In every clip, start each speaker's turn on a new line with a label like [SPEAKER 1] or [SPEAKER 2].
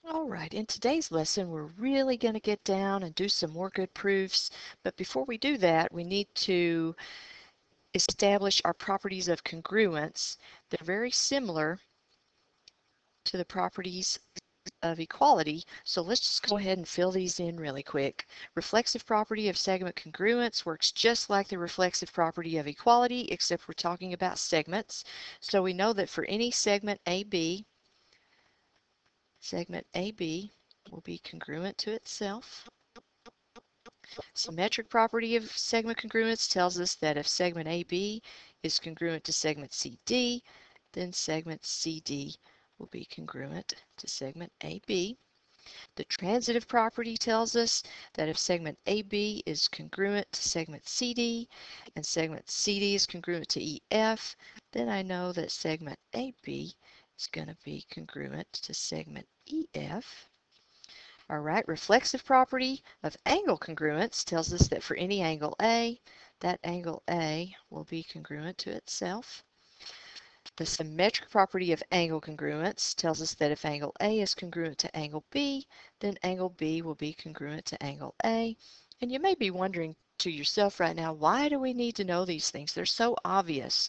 [SPEAKER 1] All right, in today's lesson, we're really going to get down and do some more good proofs. But before we do that, we need to establish our properties of congruence. They're very similar to the properties of equality. So let's just go ahead and fill these in really quick. Reflexive property of segment congruence works just like the reflexive property of equality, except we're talking about segments. So we know that for any segment AB will be congruent to itself. Symmetric property of segment congruence tells us that if segment AB is congruent to segment CD, then segment CD will be congruent to segment AB. The transitive property tells us that if segment AB is congruent to segment CD and segment CD is congruent to EF, then I know that segment AB is going to be congruent to segment EF. All right, reflexive property of angle congruence tells us that for any angle A, that angle A will be congruent to itself. The symmetric property of angle congruence tells us that if angle A is congruent to angle B, then angle B will be congruent to angle A. And you may be wondering to yourself right now, why do we need to know these things? They're so obvious.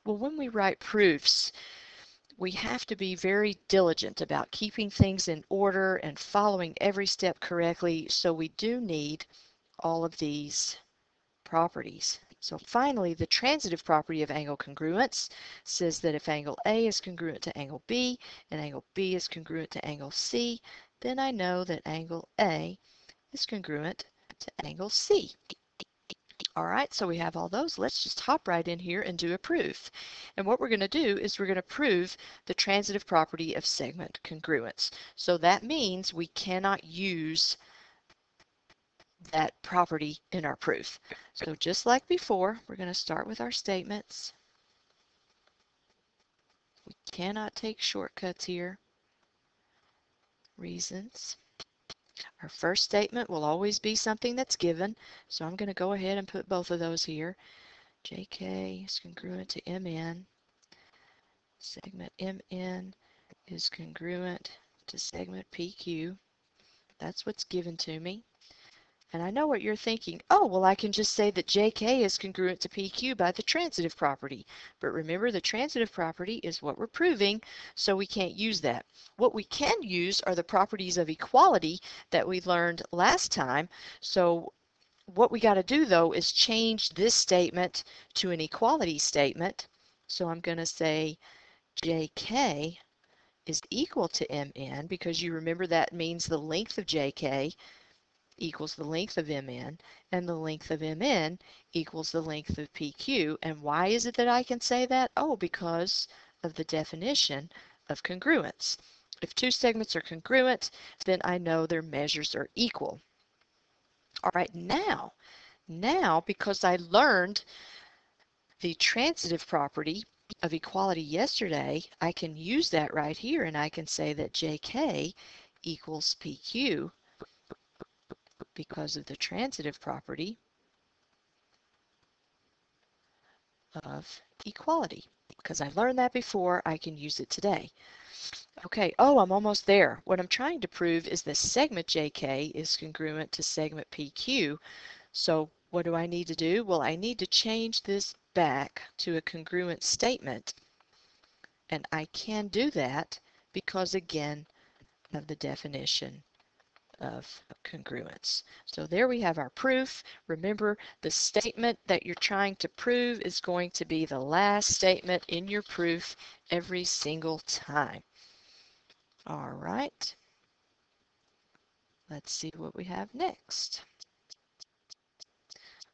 [SPEAKER 1] Well, when we write proofs, we have to be very diligent about keeping things in order and following every step correctly, so we do need all of these properties. So finally, the transitive property of angle congruence says that if angle A is congruent to angle B and angle B is congruent to angle C, then I know that angle A is congruent to angle C. All right, so we have all those. Let's just hop right in here and do a proof. And what we're going to do is we're going to prove the transitive property of segment congruence. So that means we cannot use that property in our proof. So just like before, we're going to start with our statements. We cannot take shortcuts here. Reasons. Our first statement will always be something that's given, so I'm going to go ahead and put both of those here. JK is congruent to MN. Segment MN is congruent to segment PQ. That's what's given to me. And I know what you're thinking. Oh, well, I can just say that JK is congruent to PQ by the transitive property. But remember, the transitive property is what we're proving, so we can't use that. What we can use are the properties of equality that we learned last time. So what we got to do, though, is change this statement to an equality statement. So I'm going to say JK is equal to MN, because you remember that means the length of JK equals the length of MN, and the length of MN equals the length of PQ. And why is it that I can say that? Oh, because of the definition of congruence. If two segments are congruent, then I know their measures are equal. All right, now, because I learned the transitive property of equality yesterday, I can use that right here, and I can say that JK equals PQ because of the transitive property of equality. Because I learned that before, I can use it today. Okay, oh, I'm almost there. What I'm trying to prove is that segment JK is congruent to segment PQ. So what do I need to do? Well, I need to change this back to a congruent statement. And I can do that because, again, of the definition of congruence. So there we have our proof. Remember, the statement that you're trying to prove is going to be the last statement in your proof every single time. All right. Let's see what we have next.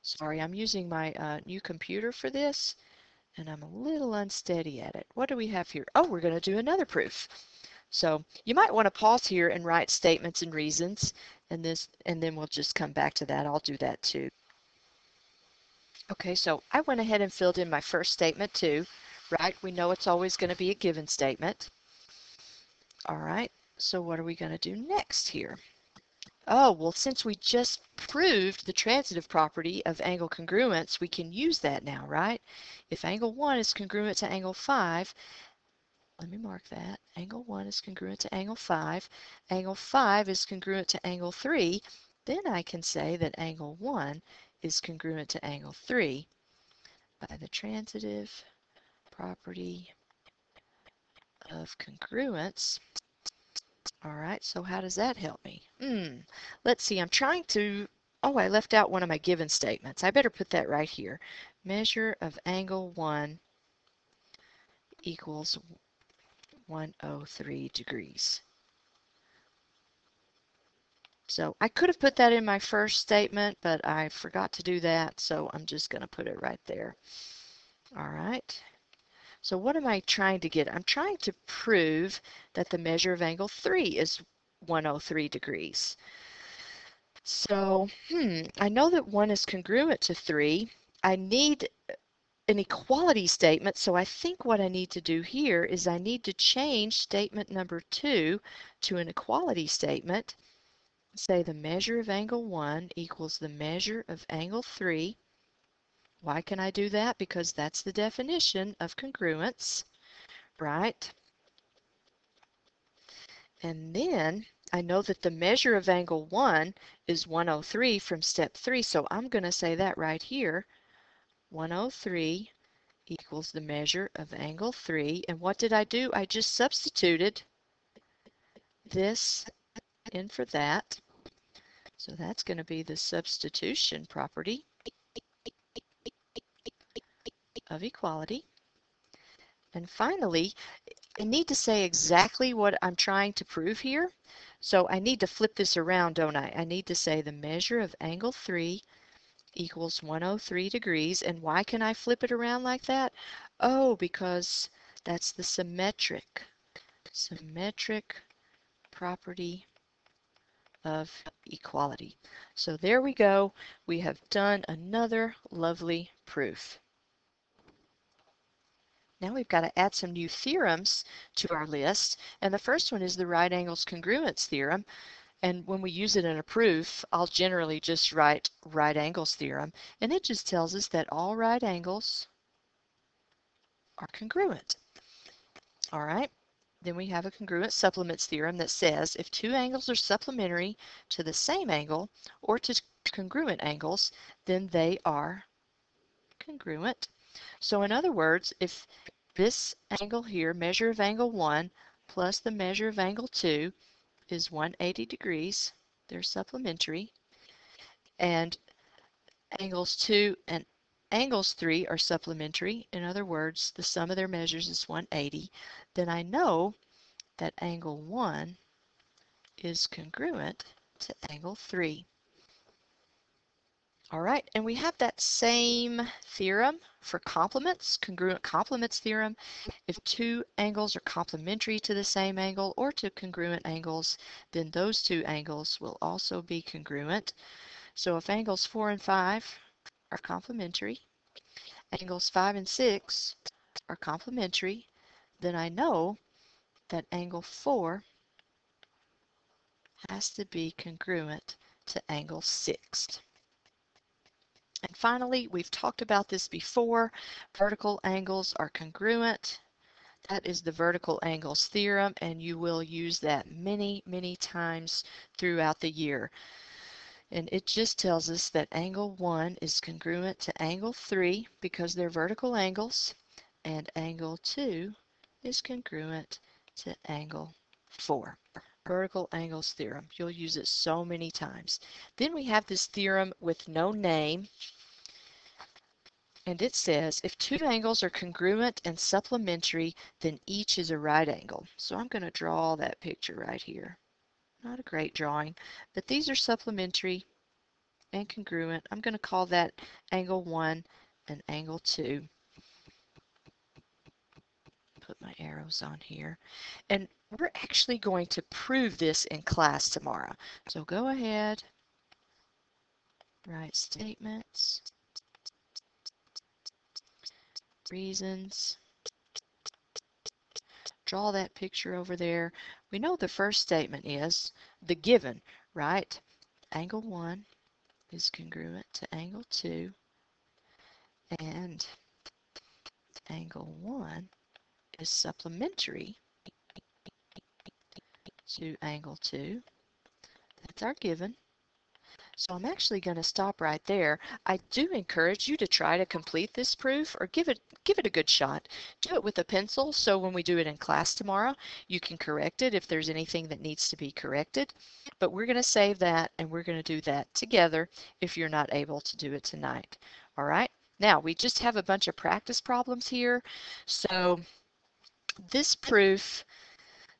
[SPEAKER 1] Sorry, I'm using my new computer for this, and I'm a little unsteady at it. What do we have here? Oh, we're going to do another proof. So you might want to pause here and write statements and reasons, and then we'll just come back to that. I'll do that too. Okay, so I went ahead and filled in my first statement too, right? We know it's always going to be a given statement. All right, so what are we going to do next here? Oh, well, since we just proved the transitive property of angle congruence, we can use that now, right? If angle 1 is congruent to angle 5, let me mark that. angle 1 is congruent to angle 5. Angle 5 is congruent to angle 3. Then I can say that angle 1 is congruent to angle 3 by the transitive property of congruence. All right, so how does that help me? Let's see, I'm trying to, oh, I left out one of my given statements. I better put that right here. Measure of angle 1 equals 103 degrees. So I could have put that in my first statement, but I forgot to do that, so I'm just going to put it right there. All right. So what am I trying to get? I'm trying to prove that the measure of angle 3 is 103 degrees. So, I know that 1 is congruent to 3. I need an equality statement, so I think what I need to do here is I need to change statement number 2 to an equality statement. Say the measure of angle 1 equals the measure of angle 3. Why can I do that? Because that's the definition of congruence, right? And then I know that the measure of angle 1 is 103 from step 3, so I'm going to say that right here. 103 equals the measure of angle 3. And what did I do? I just substituted this in for that. So that's going to be the substitution property of equality. And finally, I need to say exactly what I'm trying to prove here. So I need to flip this around, don't I? I need to say the measure of angle 3 equals 103 degrees. And why can I flip it around like that? Oh, because that's the symmetric property of equality. So there we go. We have done another lovely proof. Now we've got to add some new theorems to our list. And the first one is the right angles congruence theorem. And when we use it in a proof, I'll generally just write right angles theorem. And it just tells us that all right angles are congruent. All right. Then we have a congruent supplements theorem that says if two angles are supplementary to the same angle or to congruent angles, then they are congruent. So in other words, if this angle here, measure of angle 1 plus the measure of angle 2 is 180 degrees, they're supplementary, and angles 2 and angles 3 are supplementary, in other words, the sum of their measures is 180, then I know that angle 1 is congruent to angle 3. All right, and we have that same theorem for complements, congruent complements theorem. If two angles are complementary to the same angle or to congruent angles, then those two angles will also be congruent. So if angles 4 and 5 are complementary, angles 5 and 6 are complementary, then I know that angle 4 has to be congruent to angle 6. And finally, we've talked about this before, vertical angles are congruent. That is the vertical angles theorem, and you will use that many, many times throughout the year. And it just tells us that angle 1 is congruent to angle 3 because they're vertical angles, and angle 2 is congruent to angle 4. Vertical angles theorem. You'll use it so many times. Then we have this theorem with no name. And it says if two angles are congruent and supplementary, then each is a right angle. So I'm going to draw that picture right here. Not a great drawing, but these are supplementary and congruent. I'm going to call that angle 1 and angle 2. Put my arrows on here. And we're actually going to prove this in class tomorrow. So go ahead, write statements, reasons, draw that picture over there. We know the first statement is the given, right? Angle 1 is congruent to angle 2, and angle 1 is supplementary to angle 2. That's our given. So I'm actually going to stop right there. I do encourage you to try to complete this proof or give it a good shot. Do it with a pencil so when we do it in class tomorrow, you can correct it if there's anything that needs to be corrected. But we're going to save that and we're going to do that together if you're not able to do it tonight. All right. Now we just have a bunch of practice problems here. So this proof,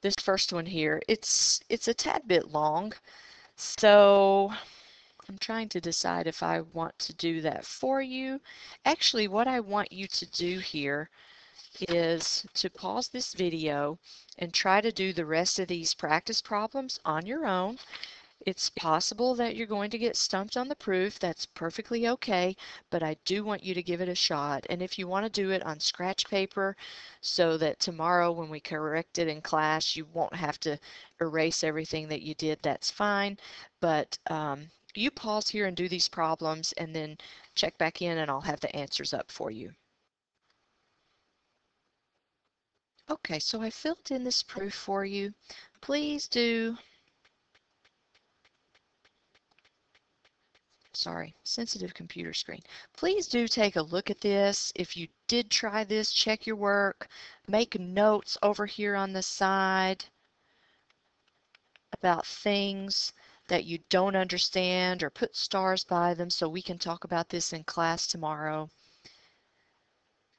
[SPEAKER 1] this first one here, it's a tad bit long. So I'm trying to decide if I want to do that for you. Actually, what I want you to do here is to pause this video and try to do the rest of these practice problems on your own. It's possible that you're going to get stumped on the proof. That's perfectly okay, but I do want you to give it a shot. And if you want to do it on scratch paper so that tomorrow when we correct it in class, you won't have to erase everything that you did, that's fine. But you pause here and do these problems and then check back in and I'll have the answers up for you. Okay, so I filled in this proof for you. Please do, sorry, sensitive computer screen. Please do take a look at this. If you did try this, check your work. Make notes over here on the side about things that you don't understand or put stars by them so we can talk about this in class tomorrow.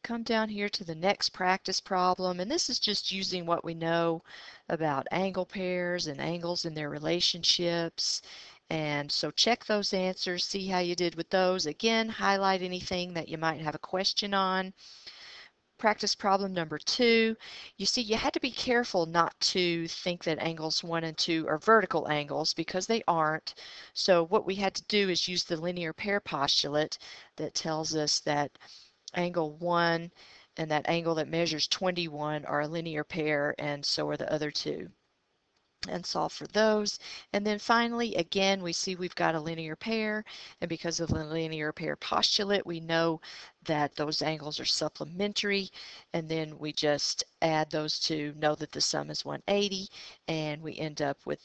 [SPEAKER 1] Come down here to the next practice problem, and this is just using what we know about angle pairs and angles and their relationships. And so check those answers, see how you did with those. Again, highlight anything that you might have a question on. Practice problem number 2. You see, you had to be careful not to think that angles 1 and 2 are vertical angles because they aren't. So what we had to do is use the linear pair postulate that tells us that angle 1 and that angle that measures 21 are a linear pair, and so are the other two. And solve for those. And then finally, again, we see we've got a linear pair, and because of the linear pair postulate, we know that those angles are supplementary, and then we just add those two, know that the sum is 180, and we end up with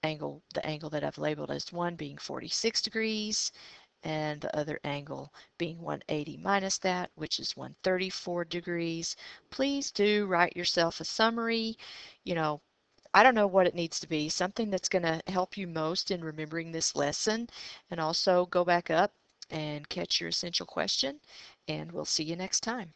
[SPEAKER 1] the angle that I've labeled as 1 being 46 degrees, and the other angle being 180 minus that, which is 134 degrees. Please do write yourself a summary. You know, I don't know what it needs to be, something that's going to help you most in remembering this lesson, and also go back up and catch your essential question, and we'll see you next time.